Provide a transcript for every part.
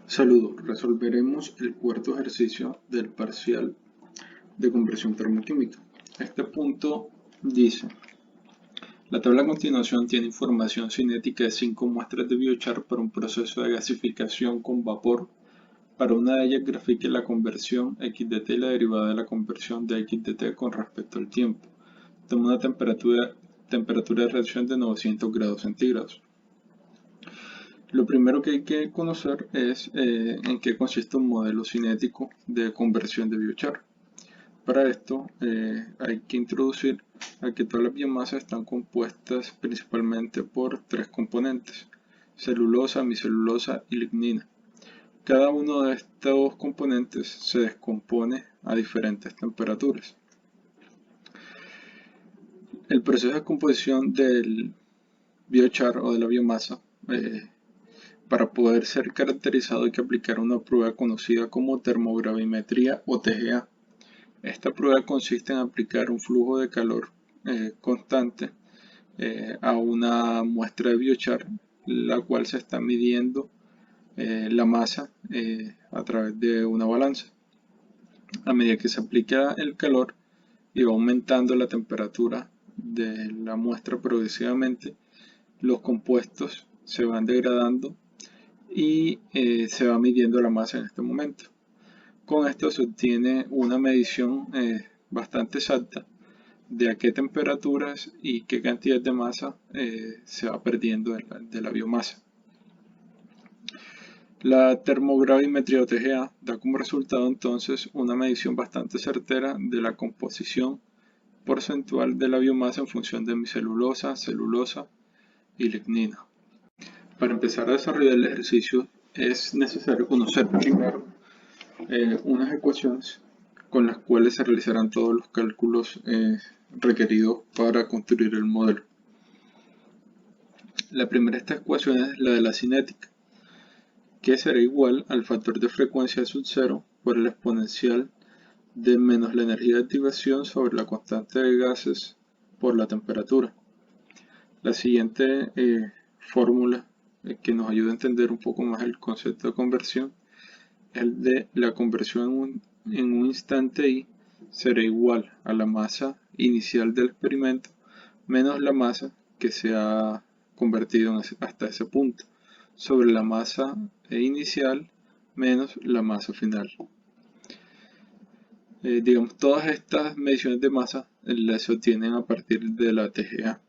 Saludos, resolveremos el cuarto ejercicio del parcial de conversión termoquímica. Este punto dice: la tabla a continuación tiene información cinética de 5 muestras de biochar para un proceso de gasificación con vapor. Para una de ellas grafique la conversión XDT y la derivada de la conversión de XDT con respecto al tiempo. Toma una temperatura de reacción de 900 grados centígrados. Lo primero que hay que conocer es en qué consiste un modelo cinético de conversión de biochar. Para esto hay que introducir a que todas las biomasas están compuestas principalmente por tres componentes: celulosa, hemicelulosa y lignina. Cada uno de estos componentes se descompone a diferentes temperaturas. El proceso de composición del biochar o de la biomasa para poder ser caracterizado hay que aplicar una prueba conocida como termogravimetría o TGA. Esta prueba consiste en aplicar un flujo de calor constante a una muestra de biochar, la cual se está midiendo la masa a través de una balanza. A medida que se aplica el calor y va aumentando la temperatura de la muestra progresivamente, los compuestos se van degradando y se va midiendo la masa en este momento. Con esto se obtiene una medición bastante exacta de a qué temperaturas y qué cantidad de masa se va perdiendo de la biomasa. La termogravimetría o TGA da como resultado entonces una medición bastante certera de la composición porcentual de la biomasa en función de hemicelulosa, celulosa y lignina. Para empezar a desarrollar el ejercicio es necesario conocer primero unas ecuaciones con las cuales se realizarán todos los cálculos requeridos para construir el modelo. La primera de estas ecuaciones es la de la cinética, que será igual al factor de frecuencia sub 0 por el exponencial de menos la energía de activación sobre la constante de gases por la temperatura. La siguiente fórmula que nos ayuda a entender un poco más el concepto de conversión es el de la conversión en un instante y será igual a la masa inicial del experimento menos la masa que se ha convertido hasta ese punto sobre la masa inicial menos la masa final. Digamos, todas estas mediciones de masa se obtienen a partir de la TGA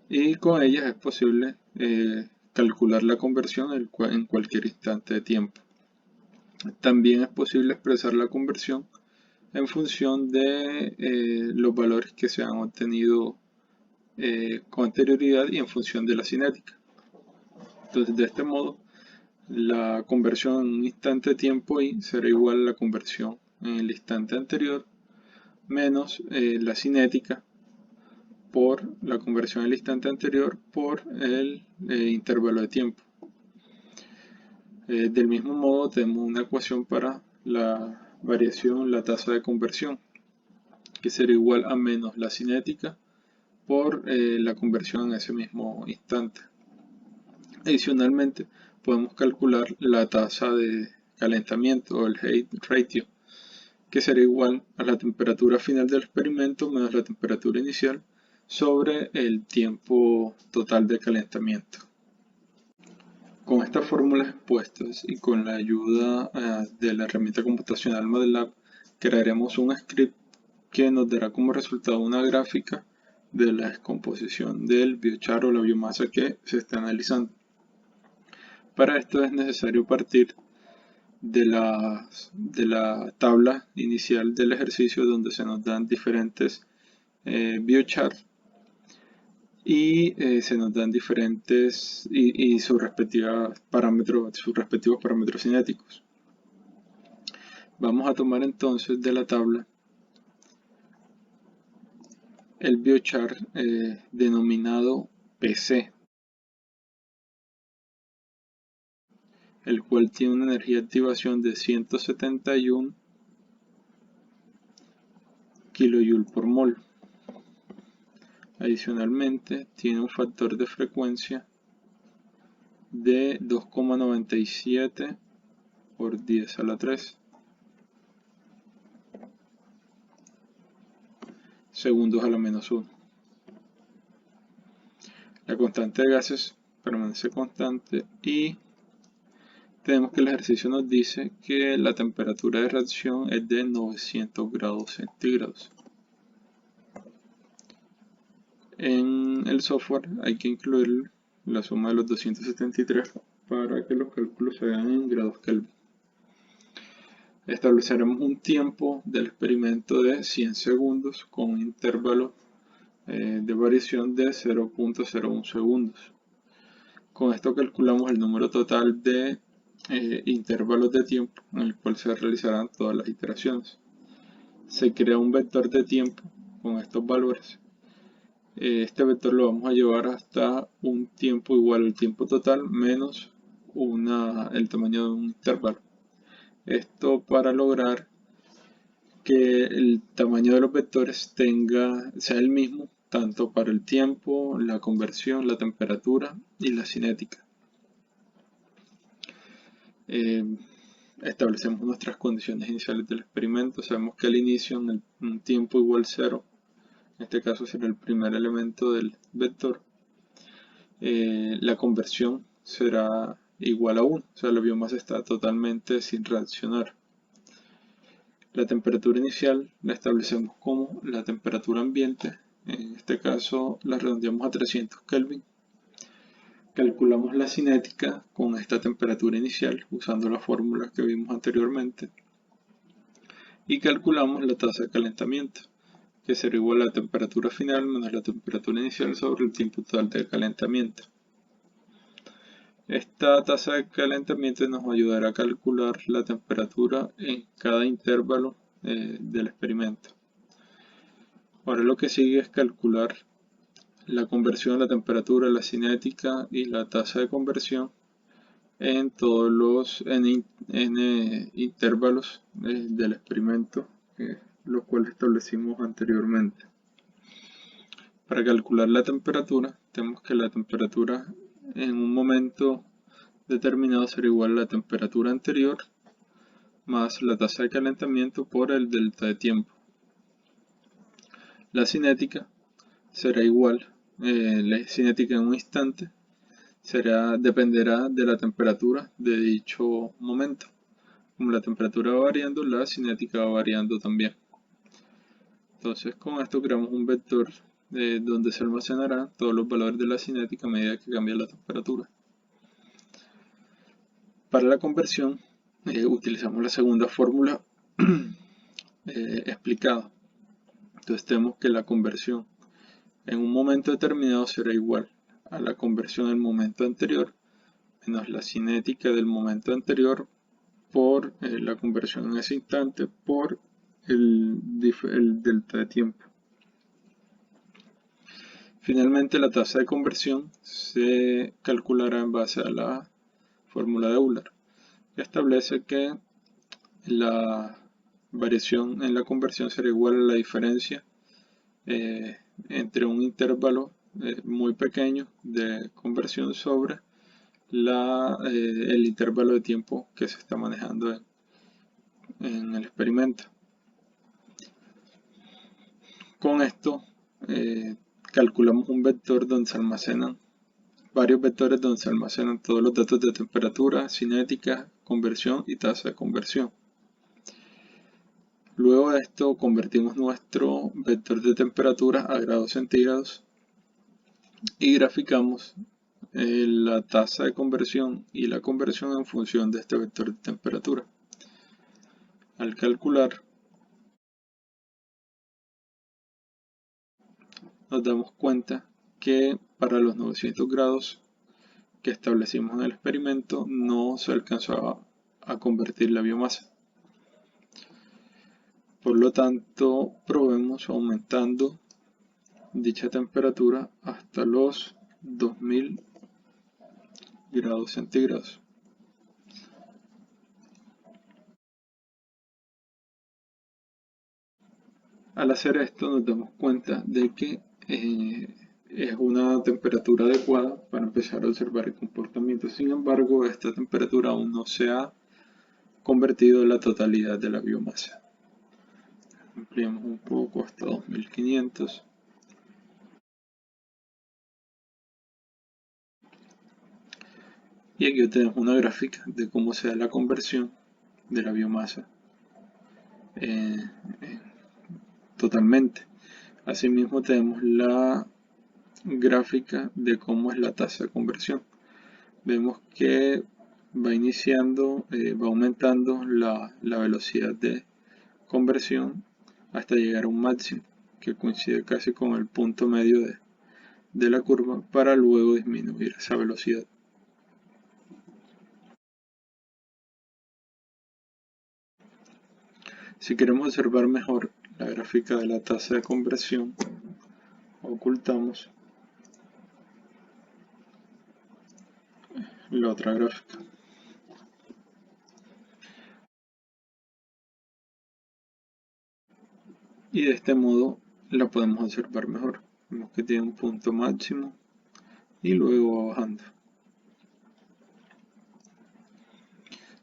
y con ellas es posible calcular la conversión en cualquier instante de tiempo. También es posible expresar la conversión en función de los valores que se han obtenido con anterioridad y en función de la cinética. Entonces, de este modo, la conversión en un instante de tiempo y será igual a la conversión en el instante anterior menos la cinética por la conversión en el instante anterior por el intervalo de tiempo. Del mismo modo, tenemos una ecuación para la variación, la tasa de conversión, que será igual a menos la cinética por la conversión en ese mismo instante. Adicionalmente, podemos calcular la tasa de calentamiento o el heat ratio, que será igual a la temperatura final del experimento menos la temperatura inicial sobre el tiempo total de calentamiento. Con estas fórmulas expuestas y con la ayuda de la herramienta computacional MATLAB, crearemos un script que nos dará como resultado una gráfica de la descomposición del biochar o la biomasa que se está analizando. Para esto es necesario partir de la tabla inicial del ejercicio donde se nos dan diferentes biochar y se nos dan diferentes y sus respectivos parámetros cinéticos. Vamos a tomar entonces de la tabla el biochar denominado PC, el cual tiene una energía de activación de 171 kJ por mol. Adicionalmente, tiene un factor de frecuencia de 2,97 por 10 a la 3 segundos a la menos 1. La constante de gases permanece constante y tenemos que el ejercicio nos dice que la temperatura de reacción es de 900 grados centígrados. En el software hay que incluir la suma de los 273 para que los cálculos se hagan en grados Kelvin. Estableceremos un tiempo del experimento de 100 segundos con un intervalo de variación de 0,01 segundos. Con esto calculamos el número total de intervalos de tiempo en el cual se realizarán todas las iteraciones. Se crea un vector de tiempo con estos valores. Este vector lo vamos a llevar hasta un tiempo igual al tiempo total menos el tamaño de un intervalo. Esto para lograr que el tamaño de los vectores sea el mismo tanto para el tiempo, la conversión, la temperatura y la cinética. Establecemos nuestras condiciones iniciales del experimento. Sabemos que al inicio, en un tiempo igual 0, en este caso será el primer elemento del vector, la conversión será igual a 1, o sea, la biomasa está totalmente sin reaccionar. La temperatura inicial la establecemos como la temperatura ambiente, en este caso la redondeamos a 300 Kelvin. Calculamos la cinética con esta temperatura inicial usando la fórmula que vimos anteriormente y calculamos la tasa de calentamiento, que será igual a la temperatura final menos la temperatura inicial sobre el tiempo total de calentamiento. Esta tasa de calentamiento nos ayudará a calcular la temperatura en cada intervalo del experimento. Ahora lo que sigue es calcular la conversión de la temperatura, la cinética y la tasa de conversión en todos los n intervalos del experimento, los cuales establecimos anteriormente. Para calcular la temperatura, tenemos que la temperatura en un momento determinado será igual a la temperatura anterior más la tasa de calentamiento por el delta de tiempo. La cinética será igual, la cinética en un instante dependerá de la temperatura de dicho momento. Como la temperatura va variando, la cinética va variando también. Entonces con esto creamos un vector donde se almacenarán todos los valores de la cinética a medida que cambia la temperatura. Para la conversión utilizamos la segunda fórmula explicada. Entonces tenemos que la conversión en un momento determinado será igual a la conversión del momento anterior menos la cinética del momento anterior por la conversión en ese instante por el delta de tiempo. Finalmente la tasa de conversión se calculará en base a la fórmula de Euler, que establece que la variación en la conversión será igual a la diferencia entre un intervalo muy pequeño de conversión sobre el intervalo de tiempo que se está manejando en el experimento. Con esto calculamos un vector donde se almacenan varios vectores donde se almacenan todos los datos de temperatura, cinética, conversión y tasa de conversión. Luego de esto convertimos nuestro vector de temperatura a grados centígrados y graficamos la tasa de conversión y la conversión en función de este vector de temperatura. Al calcular, nos damos cuenta que para los 900 grados que establecimos en el experimento no se alcanzaba a convertir la biomasa. Por lo tanto, probemos aumentando dicha temperatura hasta los 2000 grados centígrados. Al hacer esto nos damos cuenta de que es una temperatura adecuada para empezar a observar el comportamiento. Sin embargo, esta temperatura aún no se ha convertido en la totalidad de la biomasa. Ampliamos un poco hasta 2500. Y aquí tenemos una gráfica de cómo se da la conversión de la biomasa totalmente. Asimismo tenemos la gráfica de cómo es la tasa de conversión. Vemos que va iniciando, va aumentando la velocidad de conversión hasta llegar a un máximo que coincide casi con el punto medio de la curva para luego disminuir esa velocidad. Si queremos observar mejor la gráfica de la tasa de conversión, ocultamos la otra gráfica. Y de este modo la podemos observar mejor. Vemos que tiene un punto máximo y luego va bajando.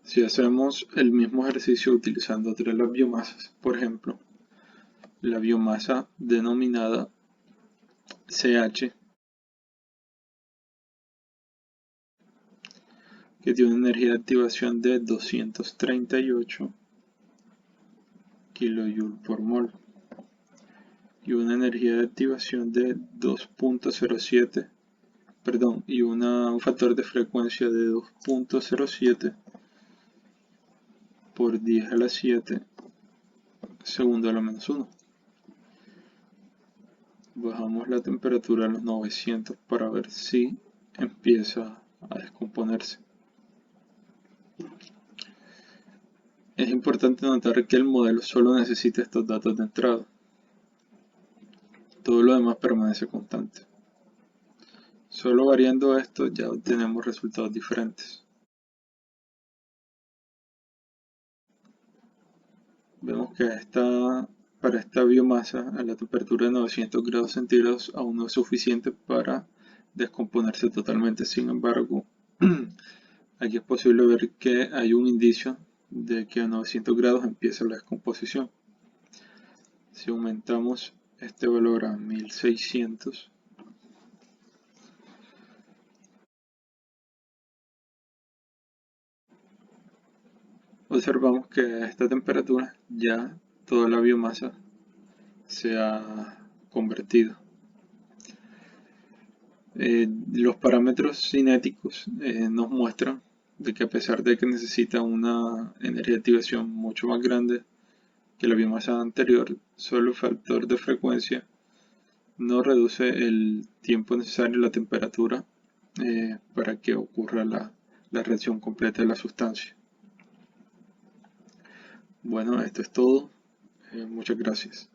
Si hacemos el mismo ejercicio utilizando otra de las biomasas, por ejemplo, la biomasa denominada CH, que tiene una energía de activación de 238 kJ por mol y una energía de activación de 2.07, perdón, y un factor de frecuencia de 2.07 por 10 a la 7 segundo a la menos 1. Bajamos la temperatura a los 900 para ver si empieza a descomponerse. Es importante notar que el modelo solo necesita estos datos de entrada. Todo lo demás permanece constante. Solo variando esto ya obtenemos resultados diferentes. Vemos que para esta biomasa a la temperatura de 900 grados centígrados aún no es suficiente para descomponerse totalmente. Sin embargo, aquí es posible ver que hay un indicio de que a 900 grados empieza la descomposición. Si aumentamos este valor a 1600, observamos que a esta temperatura ya toda la biomasa se ha convertido. Los parámetros cinéticos nos muestran de que a pesar de que necesita una energía de activación mucho más grande que la biomasa anterior, solo el factor de frecuencia no reduce el tiempo necesario y la temperatura para que ocurra la reacción completa de la sustancia. Bueno, esto es todo. Muchas gracias.